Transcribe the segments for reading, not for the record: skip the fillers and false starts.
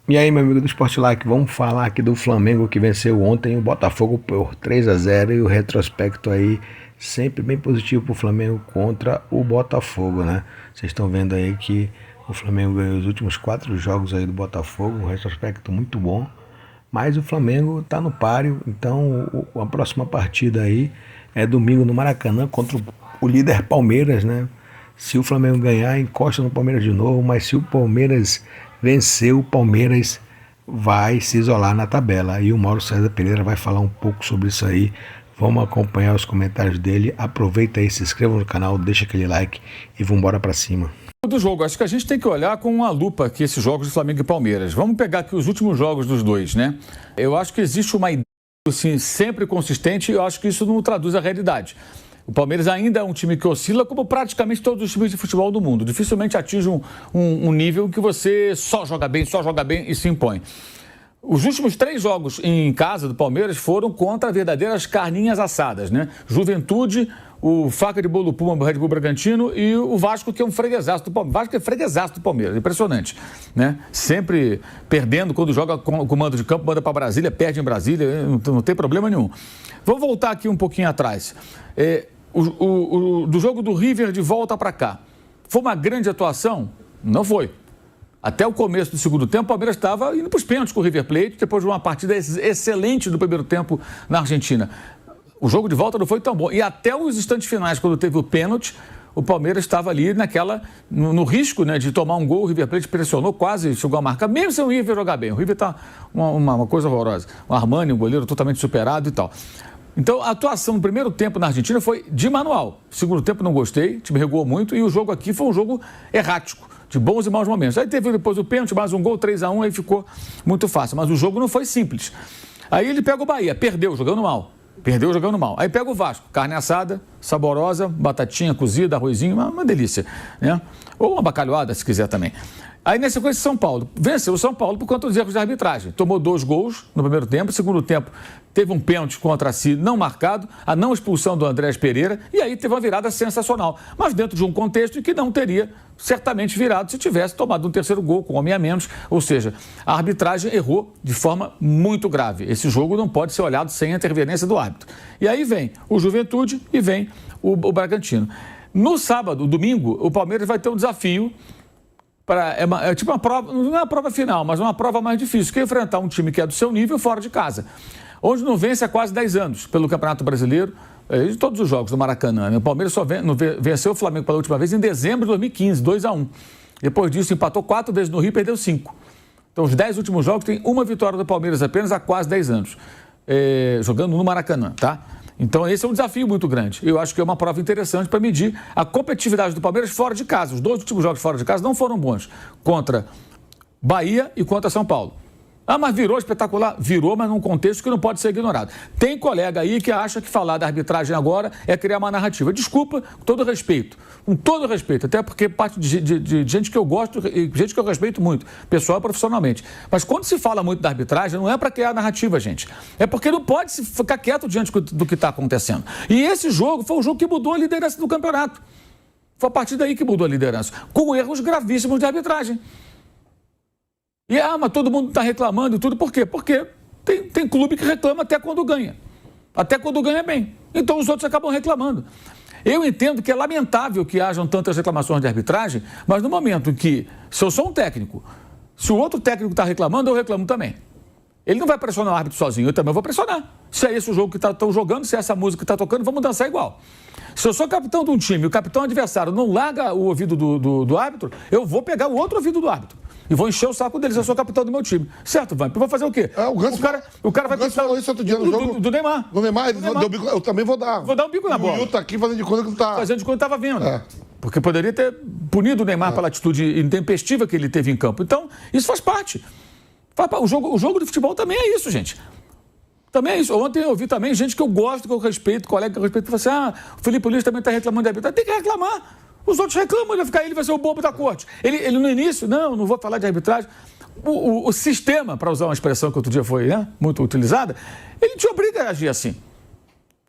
E aí, meu amigo do Sport Like, vamos falar aqui do Flamengo que venceu ontem o Botafogo por 3-0 e o retrospecto aí sempre bem positivo para o Flamengo contra o Botafogo, né? Vocês estão vendo aí que o Flamengo ganhou os últimos 4 jogos aí do Botafogo, um retrospecto muito bom, mas o Flamengo está no páreo, então a próxima partida aí é domingo no Maracanã contra o líder Palmeiras, né? Se o Flamengo ganhar, encosta no Palmeiras de novo, mas se o Palmeiras vencer, o Palmeiras vai se isolar na tabela. E o Mauro César Pereira vai falar um pouco sobre isso aí. Vamos acompanhar os comentários dele. Aproveita aí, se inscreva no canal, deixa aquele like e vamos embora para cima. Do jogo, acho que a gente tem que olhar com uma lupa aqui esses jogos de Flamengo e Palmeiras. Vamos pegar aqui os últimos jogos dos dois, né? Eu acho que existe uma ideia assim, sempre consistente e eu acho que isso não traduz a realidade. O Palmeiras ainda é um time que oscila como praticamente todos os times de futebol do mundo. Dificilmente atinge um nível que você só joga bem e se impõe. Os últimos 3 jogos em casa do Palmeiras foram contra verdadeiras carninhas assadas, né? Juventude, o Faca de Bolo Puma do Red Bull Bragantino e o Vasco, que é um freguesaço do Palmeiras. Vasco é freguesaço do Palmeiras, impressionante, né? Sempre perdendo quando joga com o comando de campo, manda para Brasília, perde em Brasília, não tem problema nenhum. Vamos voltar aqui um pouquinho atrás. Do jogo do River de volta para cá. Foi uma grande atuação? Não foi. Até o começo do segundo tempo, o Palmeiras estava indo para os pênaltis com o River Plate, depois de uma partida excelente do primeiro tempo na Argentina. O jogo de volta não foi tão bom. E até os instantes finais, quando teve o pênalti, o Palmeiras estava ali no risco, né, de tomar um gol. O River Plate pressionou, quase chegou a marcar, mesmo sem o River jogar bem. O River está uma coisa horrorosa. O Armani, um goleiro totalmente superado e tal. Então, a atuação no primeiro tempo na Argentina foi de manual. Segundo tempo não gostei, o time recuou muito e o jogo aqui foi um jogo errático, de bons e maus momentos. Aí teve depois o pênalti, mais um gol, 3-1, aí ficou muito fácil. Mas o jogo não foi simples. Aí ele pega o Bahia, perdeu jogando mal. Aí pega o Vasco, carne assada, saborosa, batatinha cozida, arrozinho, uma delícia, né? Ou uma bacalhoada, se quiser também. Aí, na sequência, São Paulo. Venceu o São Paulo por conta dos erros de arbitragem. Tomou 2 gols no primeiro tempo. No segundo tempo, teve um pênalti contra si não marcado, a não expulsão do Andrés Pereira, e aí teve uma virada sensacional. Mas dentro de um contexto em que não teria certamente virado se tivesse tomado um terceiro gol com homem a menos. Ou seja, a arbitragem errou de forma muito grave. Esse jogo não pode ser olhado sem a interferência do árbitro. E aí vem o Juventude e vem o Bragantino. No sábado, domingo, o Palmeiras vai ter um desafio. É tipo uma prova, não é uma prova final, mas uma prova mais difícil, que é enfrentar um time que é do seu nível fora de casa, onde não vence há quase 10 anos pelo Campeonato Brasileiro, de todos os jogos do Maracanã, né? O Palmeiras só venceu o Flamengo pela última vez em dezembro de 2015, 2-1. Depois disso empatou 4 vezes no Rio e perdeu 5. Então os 10 últimos jogos tem uma vitória do Palmeiras apenas há quase 10 anos, jogando no Maracanã, tá? Então esse é um desafio muito grande. Eu acho que é uma prova interessante para medir a competitividade do Palmeiras fora de casa. Os 2 últimos jogos fora de casa não foram bons. Contra Bahia e contra São Paulo. Ah, mas virou espetacular? Virou, mas num contexto que não pode ser ignorado. Tem colega aí que acha que falar da arbitragem agora é criar uma narrativa. Desculpa, com todo respeito. Com todo respeito, até porque parte de gente que eu gosto e gente que eu respeito muito, pessoal e profissionalmente. Mas quando se fala muito da arbitragem, não é para criar narrativa, gente. É porque não pode se ficar quieto diante do que está acontecendo. E esse jogo foi um jogo que mudou a liderança do campeonato. Foi a partir daí que mudou a liderança. Com erros gravíssimos de arbitragem. E, mas todo mundo está reclamando e tudo. Por quê? Porque tem clube que reclama até quando ganha. Até quando ganha bem. Então os outros acabam reclamando. Eu entendo que é lamentável que hajam tantas reclamações de arbitragem, mas no momento em que, se eu sou um técnico, se o outro técnico está reclamando, eu reclamo também. Ele não vai pressionar o árbitro sozinho, eu também vou pressionar. Se é esse o jogo que estão jogando, se é essa música que está tocando, vamos dançar igual. Se eu sou capitão de um time e o capitão adversário não larga o ouvido do árbitro, eu vou pegar o outro ouvido do árbitro. E vou encher o saco deles, eu sou capitão do meu time. Certo, Vamp? Eu vou fazer o quê? O cara vai pensar falou isso outro dia no jogo. Do Neymar. Do Neymar, eu também vou dar. Vou dar um bico na bola. O Will tá aqui fazendo de conta que não tá. Fazendo de conta que estava vendo. Porque poderia ter punido o Neymar pela atitude intempestiva que ele teve em campo. Então, isso faz parte. O jogo de futebol também é isso, gente. Também é isso. Ontem eu ouvi também gente que eu gosto, que eu respeito, colega que eu respeito, falou assim, o Felipe Luiz também está reclamando de arbitragem. Tem que reclamar. Os outros reclamam, ele vai ser o bobo da corte. Ele no início, não vou falar de arbitragem. O sistema, para usar uma expressão que outro dia foi muito utilizada, ele te obriga a agir assim.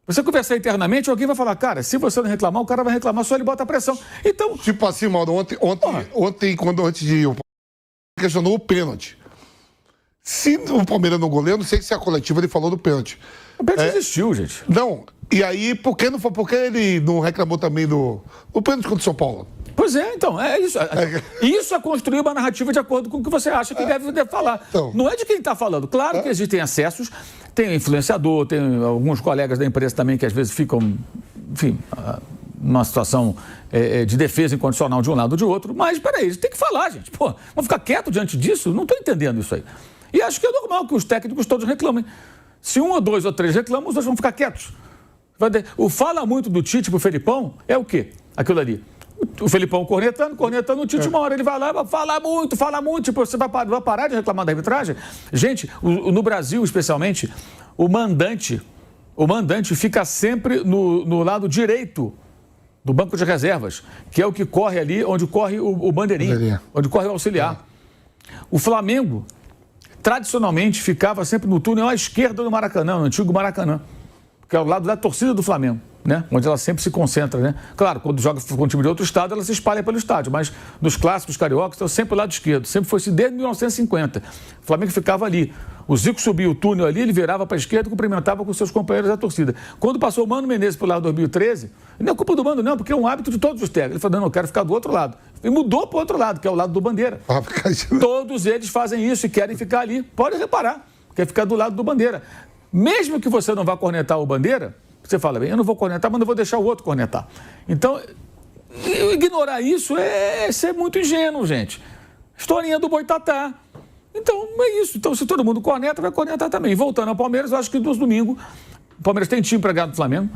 Você conversar internamente, alguém vai falar, cara, se você não reclamar, o cara vai reclamar, só ele bota a pressão. Então... Tipo assim, Mauro, ontem quando antes de... questionou o pênalti. Se o Palmeiras não goleia, eu não sei se a coletiva ele falou do pênalti. O pênalti existiu, gente. Não, e aí, por que ele não reclamou também do pênalti contra o São Paulo? Pois é, então, é isso. Isso é construir uma narrativa de acordo com o que você acha que deve falar. Então, não é de quem está falando. Claro que existem acessos, tem influenciador, tem alguns colegas da imprensa também que às vezes ficam, enfim, numa situação de defesa incondicional de um lado ou de outro. Mas, peraí, tem que falar, gente. Pô, vamos ficar quieto diante disso? Não estou entendendo isso aí. E acho que é normal que os técnicos todos reclamem. Se um ou dois ou três reclamam, os outros vão ficar quietos. O fala muito do Tite pro Felipão é o quê? Aquilo ali. O Felipão cornetando o Tite, uma hora ele vai lá, fala muito. Tipo, você vai parar de reclamar da arbitragem? Gente, no Brasil, especialmente, o mandante fica sempre no lado direito do banco de reservas, que é o que corre ali, onde corre o bandeirinha, onde corre o auxiliar. O Flamengo, tradicionalmente, ficava sempre no túnel à esquerda do Maracanã, no antigo Maracanã, que é o lado da torcida do Flamengo, né? Onde ela sempre se concentra, né? Claro, quando joga com um time de outro estado, ela se espalha pelo estádio, mas nos clássicos cariocas, então sempre o lado esquerdo, sempre foi assim desde 1950. O Flamengo ficava ali. O Zico subia o túnel ali, ele virava para a esquerda e cumprimentava com seus companheiros da torcida. Quando passou o Mano Menezes para o lado de 2013, não é culpa do Mano não, porque é um hábito de todos os técnicos. Ele falou, não, eu quero ficar do outro lado. E mudou para o outro lado, que é o lado do Bandeira. Todos eles fazem isso e querem ficar ali. Pode reparar, quer ficar do lado do Bandeira. Mesmo que você não vá cornetar o Bandeira, você fala, bem, eu não vou cornetar, mas não vou deixar o outro cornetar. Então, ignorar isso é ser muito ingênuo, gente. Historinha do Boitatá. Então, é isso. Então, se todo mundo corneta, vai cornetar também. Voltando ao Palmeiras, eu acho que no domingo, o Palmeiras tem time para ganhar do Flamengo.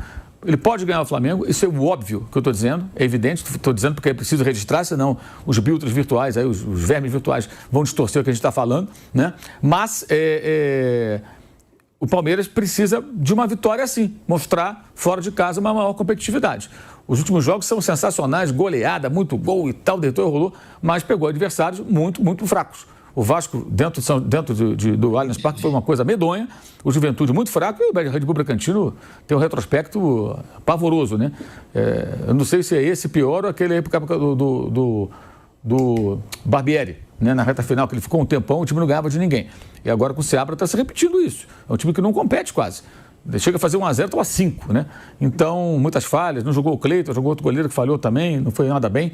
Ele pode ganhar o Flamengo, isso é o óbvio que eu estou dizendo, é evidente, estou dizendo porque é preciso registrar, senão os biltres virtuais, aí, os vermes virtuais vão distorcer o que a gente está falando, né? Mas o Palmeiras precisa de uma vitória assim, mostrar fora de casa uma maior competitividade. Os últimos jogos são sensacionais, goleada, muito gol e tal, deitou e rolou, mas pegou adversários muito, muito fracos. O Vasco, dentro do Allianz Parque, foi uma coisa medonha. O Juventude muito fraco e o Red Bull Bragantino tem um retrospecto pavoroso, né? Eu não sei se é esse pior ou aquele época do Barbieri, né? Na reta final, que ele ficou um tempão, o time não ganhava de ninguém. E agora com o Seabra está se repetindo isso. É um time que não compete quase. Chega a fazer 1-0, ou a 5, né? Então, muitas falhas. Não jogou o Cleiton, jogou outro goleiro que falhou também, não foi nada bem.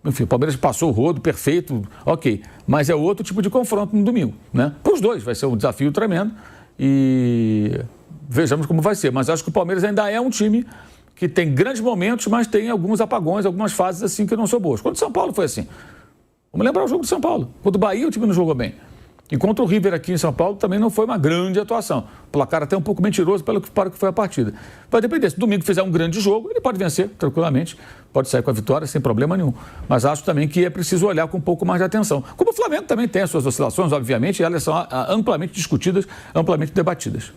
Enfim, o Palmeiras passou o rodo, perfeito, ok. Mas é outro tipo de confronto no domingo, né? Para os dois, vai ser um desafio tremendo e vejamos como vai ser. Mas acho que o Palmeiras ainda é um time que tem grandes momentos, mas tem alguns apagões, algumas fases assim que não são boas. Quando o São Paulo foi assim. Vamos lembrar o jogo do São Paulo. Contra o Bahia, o time não jogou bem. E contra o River aqui em São Paulo também não foi uma grande atuação. O placar até um pouco mentiroso para o que foi a partida. Vai depender. Se o domingo fizer um grande jogo, ele pode vencer tranquilamente. Pode sair com a vitória sem problema nenhum. Mas acho também que é preciso olhar com um pouco mais de atenção. Como o Flamengo também tem as suas oscilações, obviamente, e elas são amplamente discutidas, amplamente debatidas.